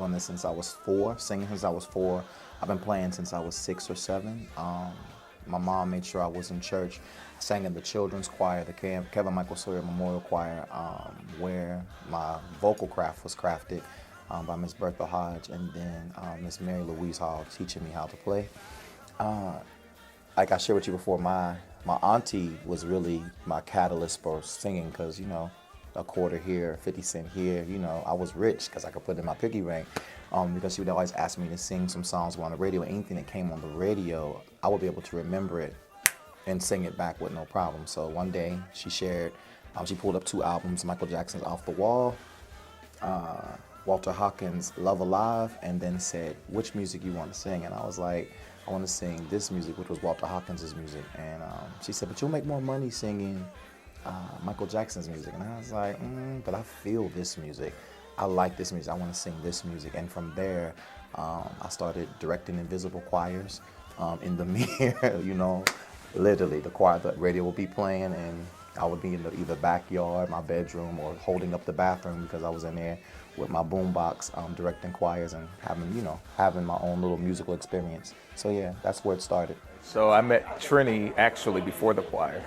doing this since I was 4, singing since I was 4. I've been playing since I was 6 or 7. My mom made sure I was in church. I sang in the children's choir, the Kevin Michael Sawyer Memorial Choir, where my vocal craft was crafted by Miss Bertha Hodge, and then Miss Mary Louise Hall teaching me how to play. Like I shared with you before, my auntie was really my catalyst for singing, because, you know, a quarter here, 50 cents here, you know, I was rich because I could put it in my piggy bank, because she would always ask me to sing some songs on the radio. Anything that came on the radio, I would be able to remember it and sing it back with no problem. So one day she shared, she pulled up 2 albums, Michael Jackson's Off the Wall, Walter Hawkins' Love Alive, and then said, which music you want to sing? And I was like, I want to sing this music, which was Walter Hawkins' music. And she said, but you'll make more money singing Michael Jackson's music. And I was like, but I feel this music. I like this music. I want to sing this music. And from there, I started directing invisible choirs in the mirror, you know, literally. The choir, the radio would be playing, and I would be in the either backyard, my bedroom, or holding up the bathroom, because I was in there with my boombox, directing choirs and having my own little musical experience. So yeah, that's where it started. So I met Trini actually before the choir,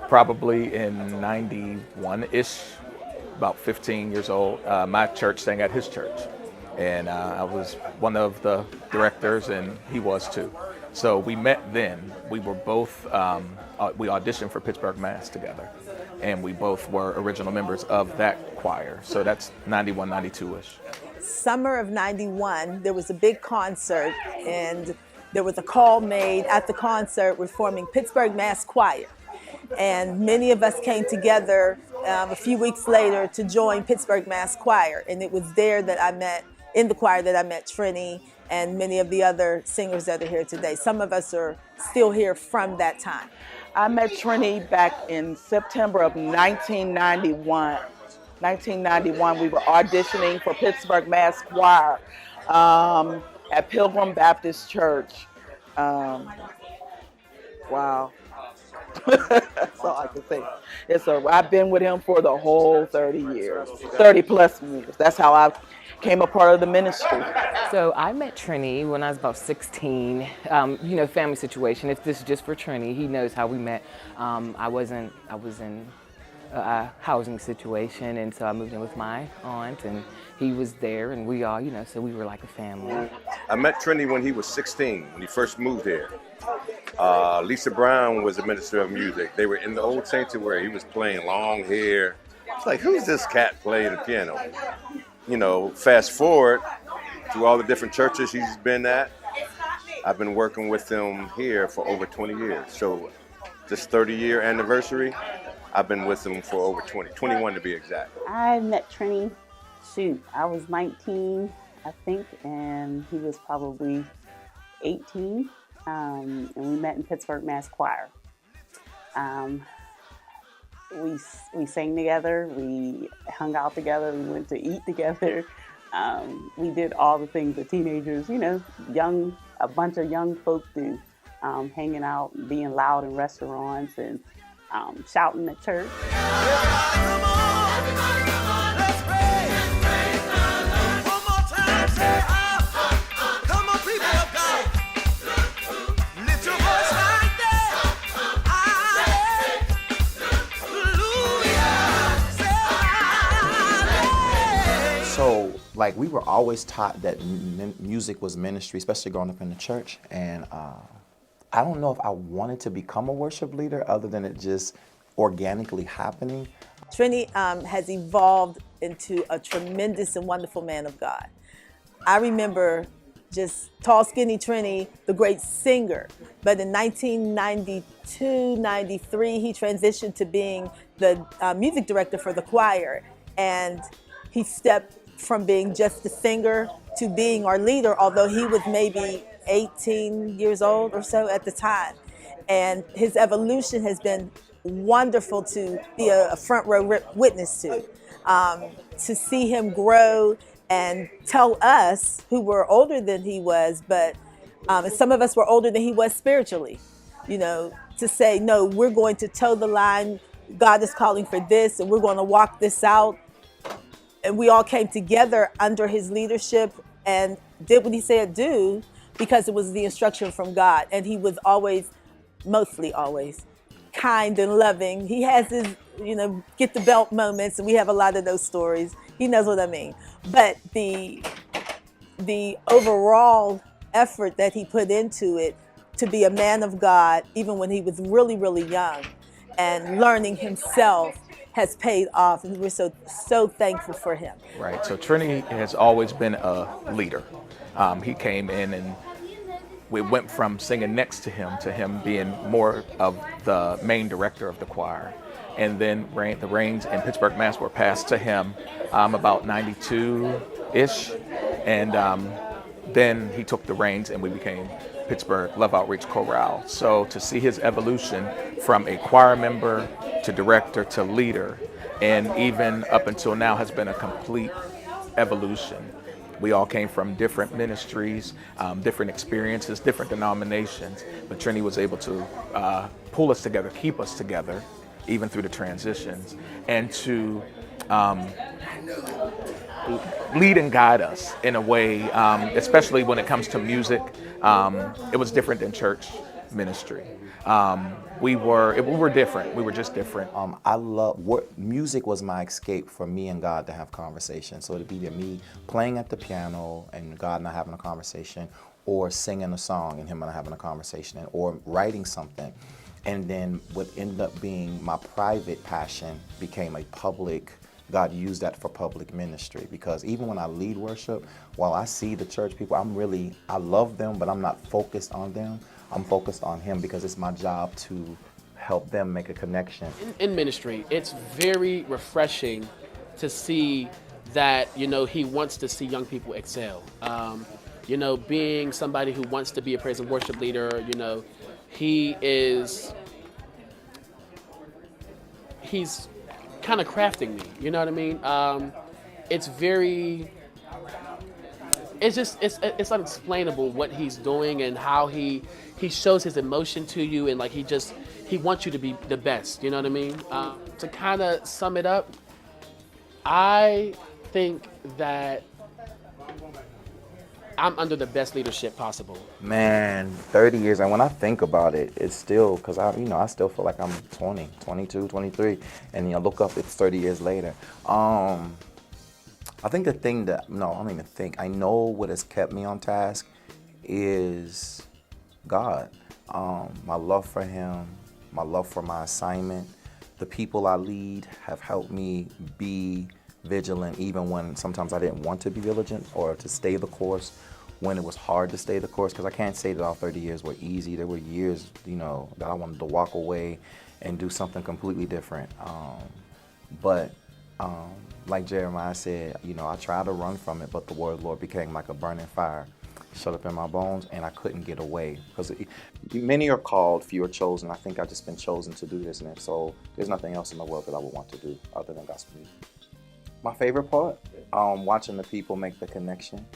probably in 91-ish, about 15 years old. My church sang at his church, and I was one of the directors, and he was too. So we met then. We were both, we auditioned for Pittsburgh Mass together, and we both were original members of that choir. So that's 91, 92-ish. Summer of 91, there was a big concert, and there was a call made at the concert. We're forming Pittsburgh Mass Choir. And many of us came together a few weeks later to join Pittsburgh Mass Choir. And it was there that I met, in the choir that I met Trini and many of the other singers that are here today. Some of us are still here from that time. I met Trini back in September of 1991. 1991, we were auditioning for Pittsburgh Mass Choir at Pilgrim Baptist Church. Wow. That's all I can say. I've been with him for the whole 30 years, 30 plus years. That's how I became a part of the ministry. So I met Trini when I was about 16. You know, family situation. If this is just for Trini, he knows how we met. I was in a housing situation, and so I moved in with my aunt, and he was there, and we all, you know, so we were like a family. I met Trini when he was 16, when he first moved here. Lisa Brown was a minister of music. They were in the old sanctuary. He was playing long hair. It's like, who's this cat playing the piano? You know, fast forward to all the different churches he's been at. I've been working with him here for over 20 years. So this 30-year anniversary, I've been with him for over 21 to be exact. I met Trini, I was 19, I think, and he was probably 18. And we met in Pittsburgh Mass Choir. We sang together, we hung out together, we went to eat together. We did all the things that teenagers, you know, a bunch of young folk do, hanging out, being loud in restaurants, and shouting at church. So, like, we were always taught that music was ministry, especially growing up in the church. And I don't know if I wanted to become a worship leader other than it just organically happening. Trini has evolved into a tremendous and wonderful man of God. I remember just tall, skinny Trini, the great singer. But in 1992, 93, he transitioned to being the music director for the choir. And he stepped from being just a singer to being our leader, although he was maybe 18 years old or so at the time. And his evolution has been wonderful to be a front row witness to see him grow and tell us, who were older than he was, but and some of us were older than he was spiritually, you know, to say, no, we're going to toe the line. God is calling for this, and we're going to walk this out. And we all came together under his leadership and did what he said do because it was the instruction from God. And he was always, mostly always, kind and loving. He has his, get the belt moments, and we have a lot of those stories. He knows what I mean. But the overall effort that he put into it to be a man of God, even when he was really, really young, and learning himself has paid off, and we're so thankful for him. Right. So Trini has always been a leader. He came in and we went from singing next to him being more of the main director of the choir. And then the reins in Pittsburgh Mass were passed to him about 92-ish. And then he took the reins and we became Pittsburgh Love Outreach Chorale. So to see his evolution from a choir member to director to leader, and even up until now has been a complete evolution. We all came from different ministries, different experiences, different denominations, but Trini was able to pull us together, keep us together, even through the transitions, and to lead and guide us in a way, especially when it comes to music. It was different than church ministry. We were different. We were just different. I love music was my escape for me and God to have conversations. So it'd be me playing at the piano and God and I having a conversation, or singing a song and him and I having a conversation, or writing something. And then what ended up being my private passion became a public. God used that for public ministry, because even when I lead worship, while I see the church people, I love them, but I'm not focused on them. I'm focused on him, because it's my job to help them make a connection. In ministry, it's very refreshing to see that, he wants to see young people excel. Being somebody who wants to be a praise and worship leader, he's kind of crafting me, you know what I mean? It's unexplainable what he's doing and how he shows his emotion to you, and he wants you to be the best, you know what I mean? To kind of sum it up, I think that I'm under the best leadership possible. Man, 30 years, and when I think about it, it's still, because I still feel like I'm 20, 22, 23, and look up, it's 30 years later. I think the thing that, no, I don't even think, I know what has kept me on task is God. My love for him, my love for my assignment. The people I lead have helped me be vigilant, even when sometimes I didn't want to be vigilant or to stay the course, when it was hard to stay the course, because I can't say that all 30 years were easy. There were years, that I wanted to walk away and do something completely different. But like Jeremiah said, I tried to run from it, but the word of the Lord became like a burning fire, shut up in my bones, and I couldn't get away. Because many are called, few are chosen. I think I've just been chosen to do this, and so there's nothing else in the world that I would want to do other than gospel music. My favorite part, watching the people make the connection,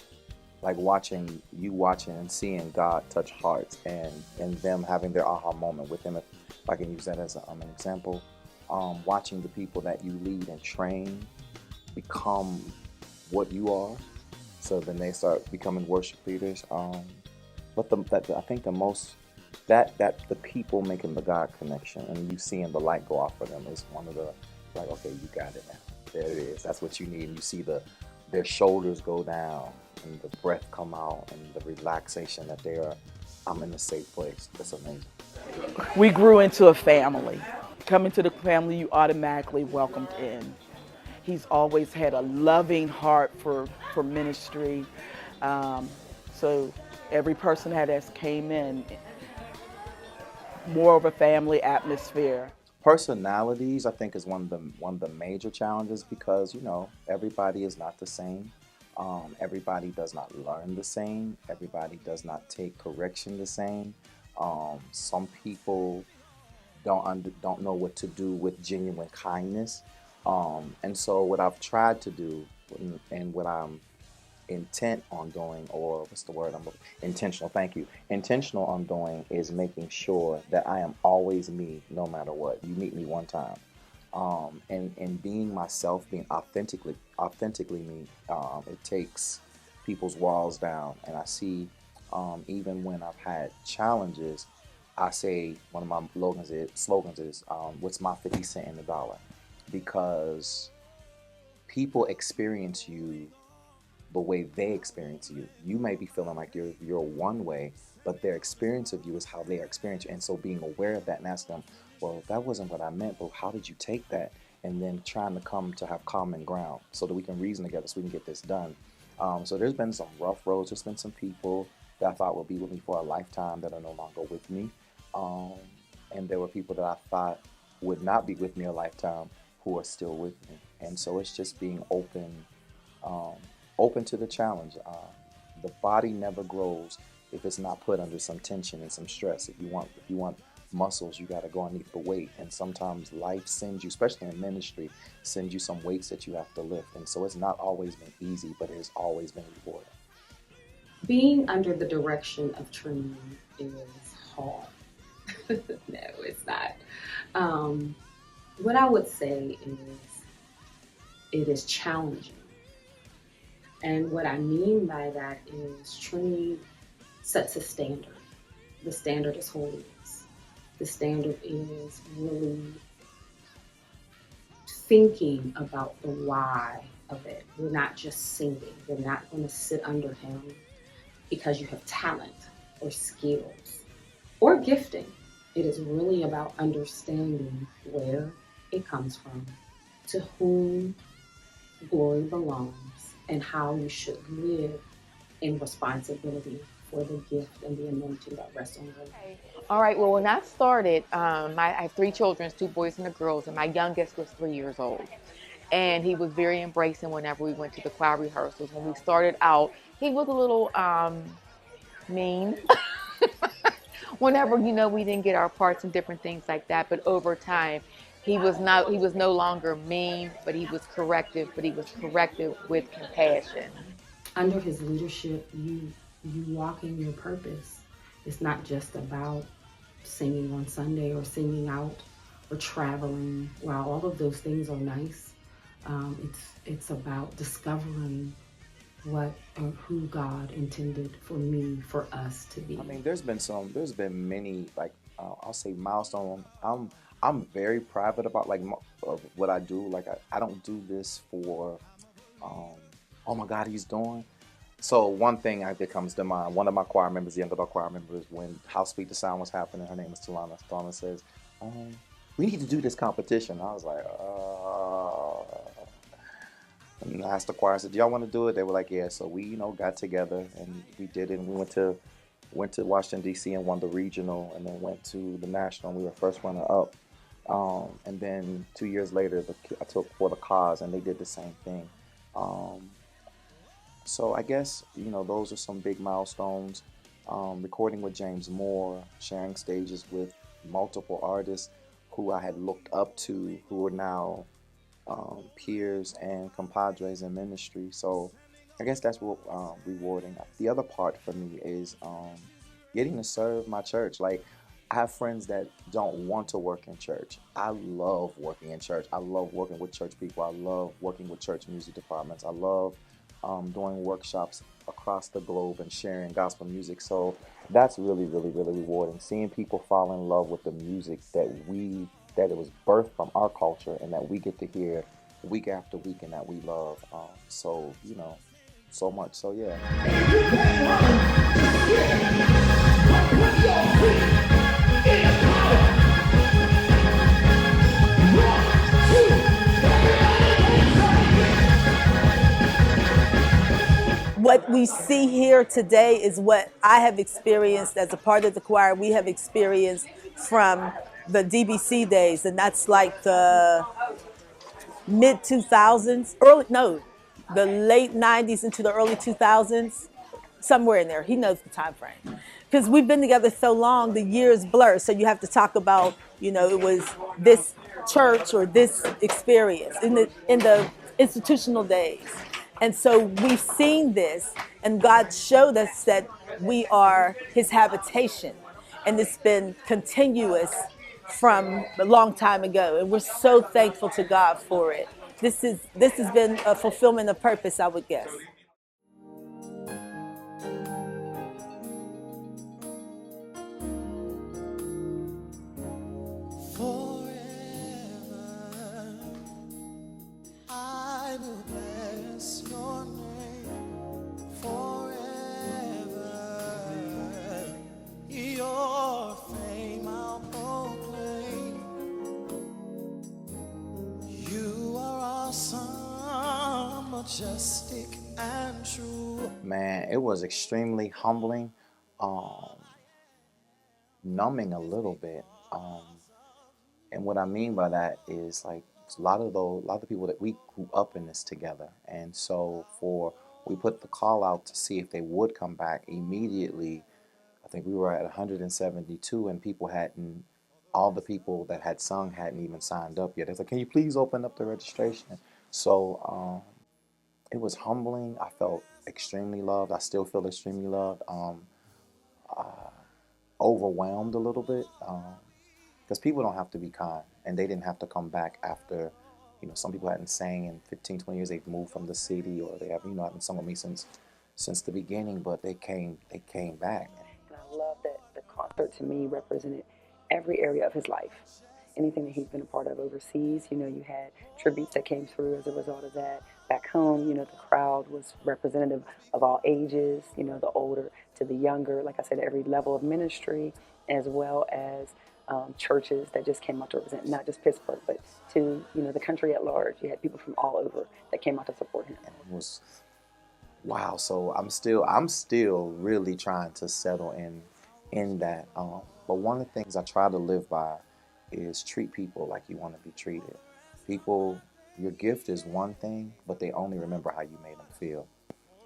like watching and seeing God touch hearts, and them having their aha moment with him, if I can use that as an example. Watching the people that you lead and train become what you are, so then they start becoming worship leaders. But I think the most, that the people making the God connection and you seeing the light go off for them is one of the, like, okay, you got it now. There it is. That's what you need. And you see their shoulders go down and the breath come out and the relaxation that I'm in a safe place. That's amazing. We grew into a family. Coming to the family, you automatically welcomed in. He's always had a loving heart for ministry. So every person that has came in, more of a family atmosphere. Personalities, I think, is one of the major challenges, because everybody is not the same. Everybody does not learn the same. Everybody does not take correction the same. Some people don't know what to do with genuine kindness. And so what I've tried to do, and what I'm intent on doing, or what's the word intentional, thank you. Intentional on doing is making sure that I am always me, no matter what. You meet me one time. And being myself, being authentically me, it takes people's walls down, and I see even when I've had challenges, I say one of my slogans is what's my 50 cent in the dollar, because people experience you the way they experience you. You may be feeling like you're one way, but their experience of you is how they experience you. And so being aware of that and asking them, well, that wasn't what I meant, but how did you take that? And then trying to come to have common ground so that we can reason together so we can get this done. So there's been some rough roads. There's been some people that I thought would be with me for a lifetime that are no longer with me. And there were people that I thought would not be with me a lifetime who are still with me. And so it's just being open to the challenge. The body never grows if it's not put under some tension and some stress. If you want muscles, you got to go underneath the weight. And sometimes life sends you, especially in ministry, sends you some weights that you have to lift. And so it's not always been easy, but it has always been rewarding. Being under the direction of Trini is hard. No, it's not. What I would say is it is challenging. And what I mean by that is Trini sets a standard. The standard is holiness. The standard is really thinking about the why of it. You're not just singing. You're not going to sit under him because you have talent or skills or gifting. It is really about understanding where it comes from, to whom glory belongs, and how you should live in responsibility for the gift and the anointing that rests on you. All right, well, when I started, I have 3 children, 2 boys and a girl, and my youngest was 3 years old. And he was very embracing whenever we went to the choir rehearsals. When we started out, he was a little mean. Whenever, we didn't get our parts and different things like that. But over time, he was no longer mean, but he was corrective, with compassion. Under his leadership, you walk in your purpose. It's not just about singing on Sunday or singing out or traveling. While all of those things are nice, it's about discovering what or who God intended for us to be. I mean, there's been many, like, I'll say milestone. I'm very private about of what I do. Like, I don't do this for, oh my God, he's doing. So one thing that comes to mind, one of my choir members, the underdog choir members, when How Sweet the Sound was happening, her name is Talana. Talana says, we need to do this competition. I was like, and I asked the choir, I said, do y'all want to do it? They were like, yeah. So we, got together and we did it. And we went to Washington, D.C. and won the regional, and then went to the national. And we were first runner up. And then 2 years later, I took For the Cause, and they did the same thing. So I guess, those are some big milestones. Recording with James Moore, sharing stages with multiple artists who I had looked up to, who are now peers and compadres in ministry. So I guess that's what rewarding. The other part for me is getting to serve my church. Like, I have friends that don't want to work in church. I love working in church. I love working with church people. I love working with church music departments. I love doing workshops across the globe and sharing gospel music. So that's really, really, really rewarding. Seeing people fall in love with the music that it was birthed from our culture and that we get to hear week after week and that we love. So much. So yeah. What we see here today is what I have experienced as a part of the choir. We have experienced from the DBC days, and that's like the mid 2000s, the late 90s into the early 2000s, somewhere in there. He knows the time frame. Because we've been together so long, the years blur. So you have to talk about, it was this church or this experience in the institutional days. And so we've seen this, and God showed us that we are his habitation. And it's been continuous from a long time ago. And we're so thankful to God for it. This has been a fulfillment of purpose, I would guess. Man, it was extremely humbling, um, numbing a little bit. And what I mean by that is like a lot of the people that we grew up in this together, and so we put the call out to see if they would come back immediately. I think we were at 172, and all the people that had sung hadn't even signed up yet. They was like, "Can you please open up the registration?" So it was humbling. I felt extremely loved. I still feel extremely loved. Overwhelmed a little bit. Because people don't have to be kind, and they didn't have to come back after, some people hadn't sang in 15, 20 years. They've moved from the city, or they haven't sung with me since the beginning, but they came back. And I love that the concert to me represented every area of his life. Anything that he's been a part of overseas, you had tributes that came through as a result of that. Back home, the crowd was representative of all ages, the older to the younger, like I said, every level of ministry, as well as churches that just came out to represent not just Pittsburgh, but to the country at large. You had people from all over that came out to support him. And it was wow. So I'm still really trying to settle in that. But one of the things I try to live by is treat people like you want to be treated. People, your gift is one thing, but they only remember how you made them feel.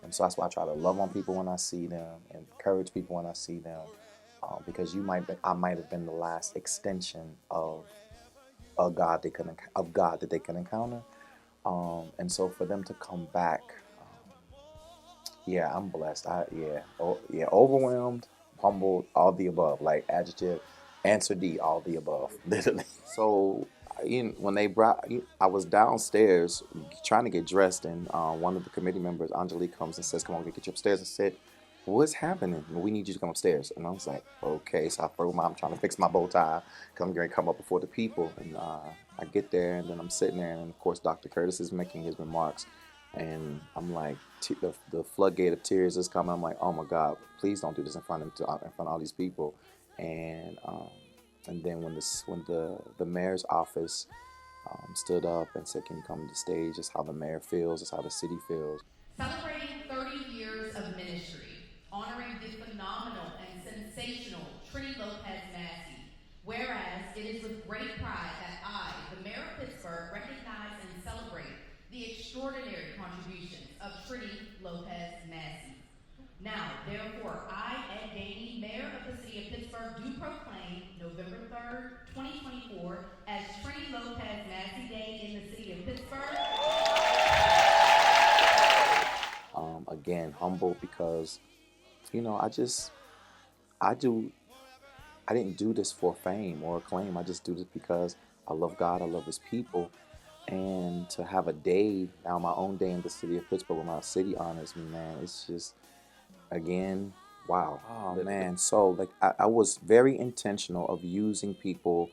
And so that's why I try to love on people when I see them, encourage people when I see them. Because I might have been the last extension of God that they can encounter, and so for them to come back, yeah, I'm blessed. Overwhelmed, humbled, all the above, like adjective, answer D, all the above, literally. So, when I was downstairs trying to get dressed, and one of the committee members, Angelique, comes and says, "Come on, get you upstairs." I said, "What's happening? We need you to come upstairs." And I was like, "Okay." So I throw I'm trying to fix my bow tie because I'm going to come up before the people. And I get there, and then I'm sitting there, and of course Dr. Curtis is making his remarks, and I'm like, the floodgate of tears is coming. I'm like, "Oh my God, please don't do this in front of all these people." And then when the mayor's office stood up and said, "Can you come to the stage?" It's how the mayor feels. It's how the city feels. Celebrating 30 years of ministry, honoring the phenomenal and sensational Trini Lopez Massie. Whereas it is with great pride that I, the Mayor of Pittsburgh, recognize and celebrate the extraordinary contributions of Trini Lopez Massie. Now, therefore, I, Ed Gainey, Mayor of the City of Pittsburgh, do proclaim November 3rd, 2024 as Trini Lopez Massie Day in the City of Pittsburgh. Again, humble because, I didn't do this for fame or acclaim. I just do this because I love God, I love His people, and to have a day, now my own day in the city of Pittsburgh where my city honors me, man, it's just, again, wow. Oh, man, so like I was very intentional of using people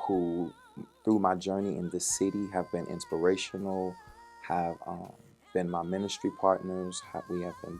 who, through my journey in this city, have been inspirational, have been my ministry partners.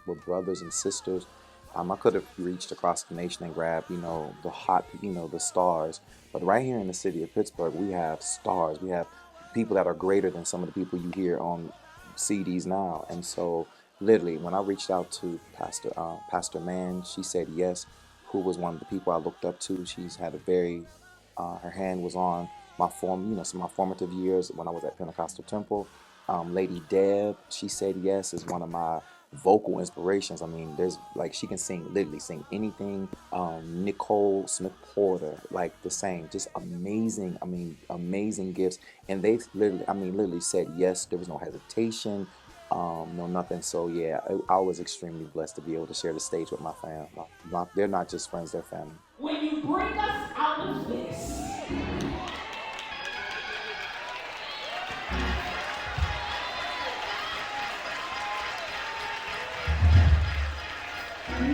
We're brothers and sisters. I could have reached across the nation and grabbed, the stars. But right here in the city of Pittsburgh, we have stars. We have people that are greater than some of the people you hear on CDs now. And so, literally, when I reached out to Pastor Mann, she said yes, who was one of the people I looked up to. She's had her hand was on some of my formative years when I was at Pentecostal Temple. Lady Deb, she said yes, is one of my vocal inspirations. I mean, there's she can literally sing anything. Nicole Smith Porter, the same, just amazing. I mean, amazing gifts, and they literally said yes. There was no hesitation, no nothing. So yeah, I was extremely blessed to be able to share the stage with my fam. They're not just friends; they're family. When you bring us out of this,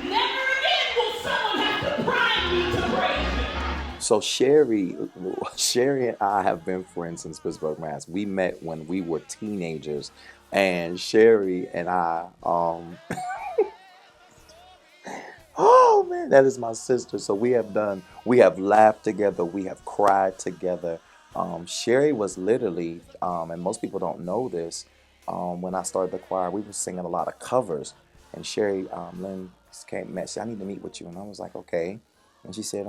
never again will someone have to prime me to praise me. So Sherry and I have been friends since Pittsburgh Mass. We met when we were teenagers, and Sherry and I, oh man, that is my sister. So we have laughed together, we have cried together. Sherry was literally, and most people don't know this, when I started the choir, we were singing a lot of covers. And Sherry Lynn met. She said, I need to meet with you. And I was like, okay. And she said,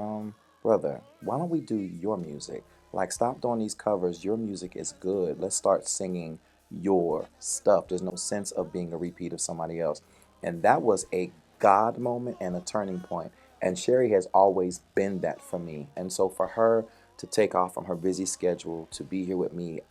brother, why don't we do your music? Like, stop doing these covers. Your music is good. Let's start singing your stuff. There's no sense of being a repeat of somebody else. And that was a God moment and a turning point. And Sherry has always been that for me. And so for her to take off from her busy schedule to be here with me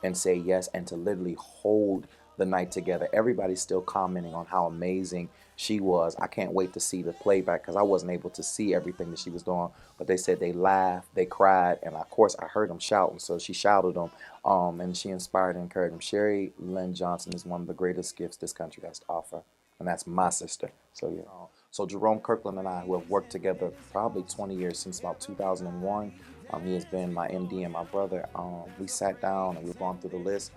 and say yes, and to literally hold the night together. Everybody's still commenting on how amazing she was. I can't wait to see the playback because I wasn't able to see everything that she was doing. But they said they laughed, they cried, and of course I heard them shouting. So she shouted them, and she inspired and encouraged them. Sherry Lynn Johnson is one of the greatest gifts this country has to offer, and that's my sister. So yeah. So Jerome Kirkland and I, who have worked together probably 20 years since about 2001. He has been my MD and my brother. We sat down and we've gone through the list.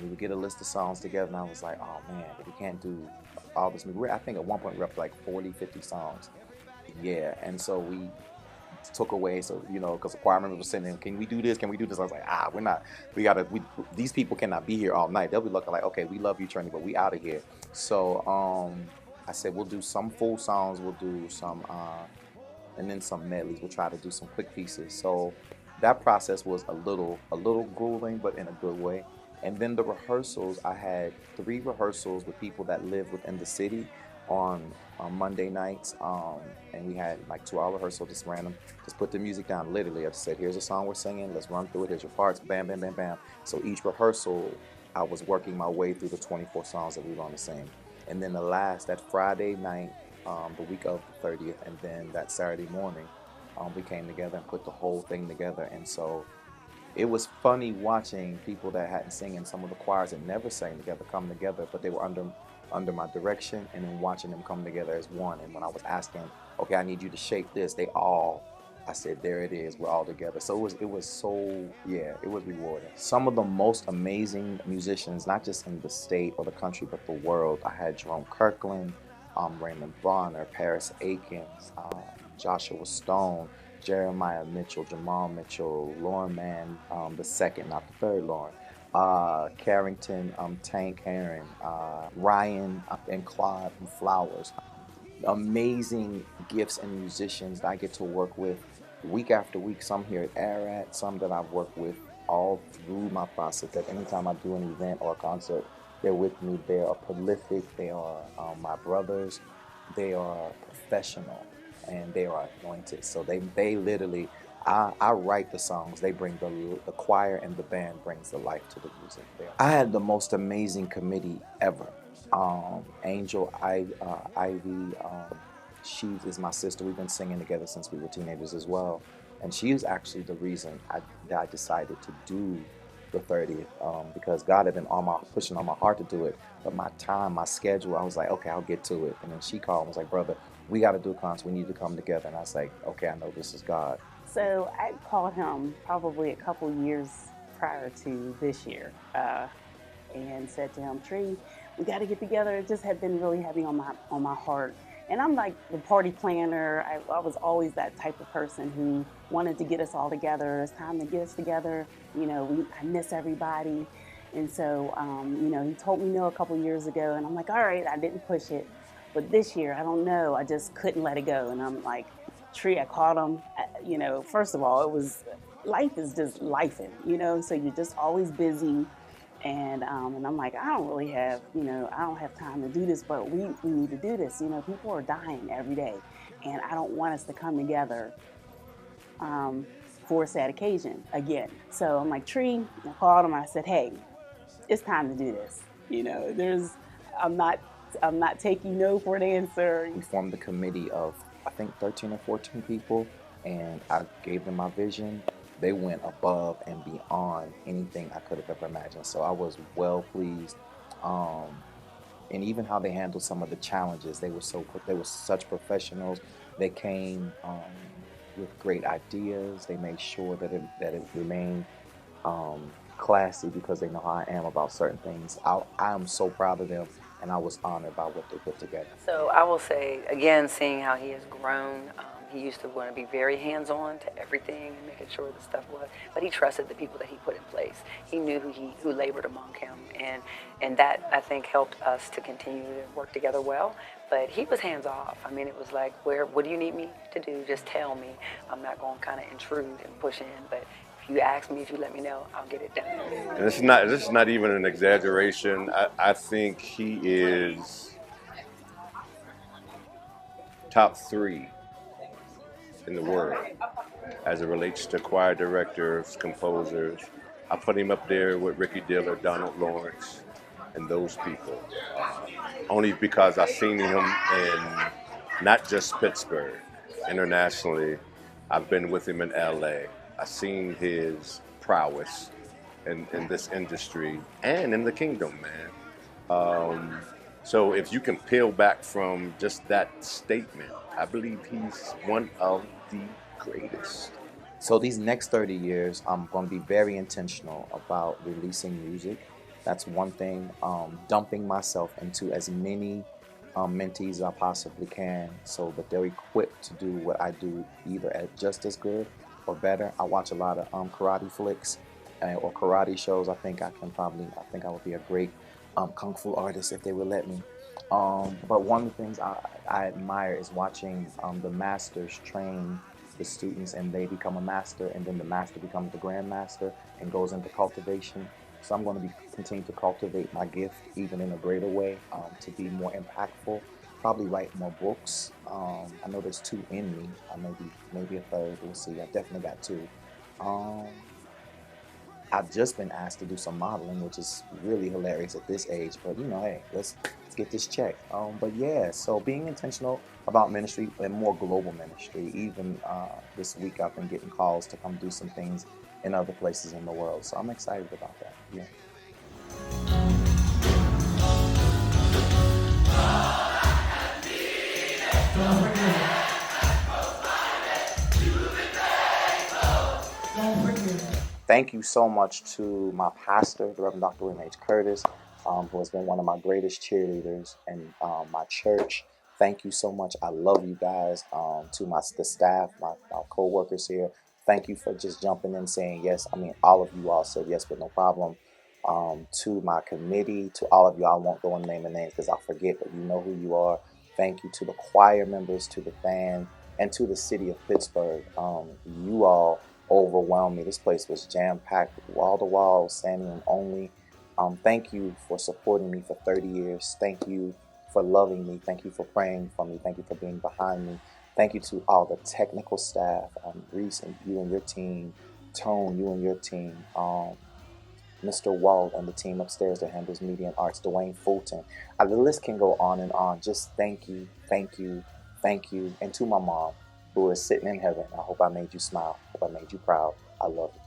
We would get a list of songs together, and I was like, oh man, we can't do all this. I think at one point we were up to like 40, 50 songs. Yeah, and so we took away, so, because the choir members were sitting in, can we do this? Can we do this? I was like, we're not, these people cannot be here all night. They'll be looking like, okay, we love you, Trini, but we out of here. So I said, we'll do some full songs, we'll do some, and then some medleys. We'll try to do some quick pieces. So that process was a little grueling, but in a good way. And then the rehearsals, I had 3 rehearsals with people that live within the city on Monday nights. And we had like 2-hour rehearsal, just random, just put the music down. Literally, I just said, here's a song we're singing, let's run through it, here's your parts, bam, bam, bam, bam. So each rehearsal, I was working my way through the 24 songs that we were going to sing. And then that Friday night, the week of the 30th, and then that Saturday morning, we came together and put the whole thing together. And so it was funny watching people that hadn't sung in some of the choirs that never sang together come together, but they were under my direction, and then watching them come together as one. And when I was asking, okay, I need you to shape this, I said, there it is, we're all together. So it was rewarding. Some of the most amazing musicians, not just in the state or the country, but the world. I had Jerome Kirkland, Raymond Bonner, Paris Akins, Joshua Stone, Jeremiah Mitchell, Jamal Mitchell, Lauren Mann, the second, not the third Lauren, Carrington, Tank Heron, Ryan and Claude Flowers. Amazing gifts and musicians that I get to work with week after week, some here at Ararat, some that I've worked with all through my process. That anytime I do an event or a concert, they're with me. They are prolific, they are my brothers, they are professional, and they are anointed. So they literally, I write the songs, they bring the choir, and the band brings the life to the music there. I had the most amazing committee ever. Angel Ivy, she is my sister. We've been singing together since we were teenagers as well. And she is actually the reason that I decided to do the 30th, because God had been pushing on my heart to do it. But my time, my schedule, I was like, okay, I'll get to it. And then she called and was like, brother, we got to do a concert. We need to come together. And I was like, okay, I know this is God. So I called him probably a couple years prior to this year and said to him, Tree, we got to get together. It just had been really heavy on my heart. And I'm like the party planner. I was always that type of person who wanted to get us all together. It's time to get us together. I miss everybody. And so, he told me no a couple years ago, and I'm like, all right, I didn't push it. But this year, I don't know, I just couldn't let it go. And I'm like, Tree, I called him. First of all, life is just lifing, so you're just always busy. And I'm like, I don't really have, I don't have time to do this, but we need to do this. People are dying every day, and I don't want us to come together for a sad occasion again. So I'm like, Tree, I called him. I said, hey, it's time to do this. I'm not taking no for an answer. We formed a committee of, I think, 13 or 14 people, and I gave them my vision. They went above and beyond anything I could have ever imagined. So I was well pleased. And even how they handled some of the challenges, they were such professionals. They came with great ideas. They made sure that it remained classy, because they know how I am about certain things. I am so proud of them, and I was honored by what they put together. So I will say, again, seeing how he has grown He used to want to be very hands-on to everything and making sure the stuff was, but he trusted the people that he put in place. He knew who labored among him, and that, I think, helped us to continue to work together well. But he was hands-off. I mean, it was like, what do you need me to do? Just tell me. I'm not going to kind of intrude and push in, but if you ask me, if you let me know, I'll get it done. And this is not even an exaggeration. I think he is top 3 in the world as it relates to choir directors, composers. I put him up there with Ricky Diller, Donald Lawrence, and those people. Only because I've seen him in not just Pittsburgh, internationally. I've been with him in LA. I've seen his prowess in this industry and in the kingdom, man. So if you can peel back from just that statement, I believe he's one of the greatest. So these next 30 years, I'm going to be very intentional about releasing music. That's one thing. Dumping myself into as many mentees as I possibly can so that they're equipped to do what I do, either at just as good or better. I watch a lot of karate flicks or karate shows. I think I would be a great kung fu artist if they would let me. But one of the things I admire is watching the masters train the students, and they become a master, and then the master becomes the grandmaster and goes into cultivation. So I'm going to continue to cultivate my gift even in a greater way, to be more impactful, probably write more books. I know there's 2 in me, maybe a 3rd, we'll see. I definitely got 2. I've just been asked to do some modeling, which is really hilarious at this age, but hey, let's get this check. But yeah, so being intentional about ministry and more global ministry. Even this week I've been getting calls to come do some things in other places in the world. So I'm excited about that, yeah. Thank you so much to my pastor, the Reverend Dr. William H. Curtis, who has been one of my greatest cheerleaders, and my church. Thank you so much. I love you guys. To the staff, my co-workers here, thank you for just jumping in saying yes. I mean, all of you all said yes, but no problem. To my committee, to all of you, I won't go and name the names because I'll forget, but you know who you are. Thank you to the choir members, to the band, and to the city of Pittsburgh. You all overwhelmed me. This place was jam-packed, wall to wall, standing room only. Thank you for supporting me for 30 years. Thank you for loving me. Thank you for praying for me. Thank you for being behind me. Thank you to all the technical staff, Reese and you and your team, Tone, you and your team, Mr. Wald and the team upstairs that handles media and arts, Dwayne Fulton. The list can go on and on. Just thank you, thank you, thank you. And to my mom, who is sitting in heaven, I hope I made you smile. I hope I made you proud. I love you.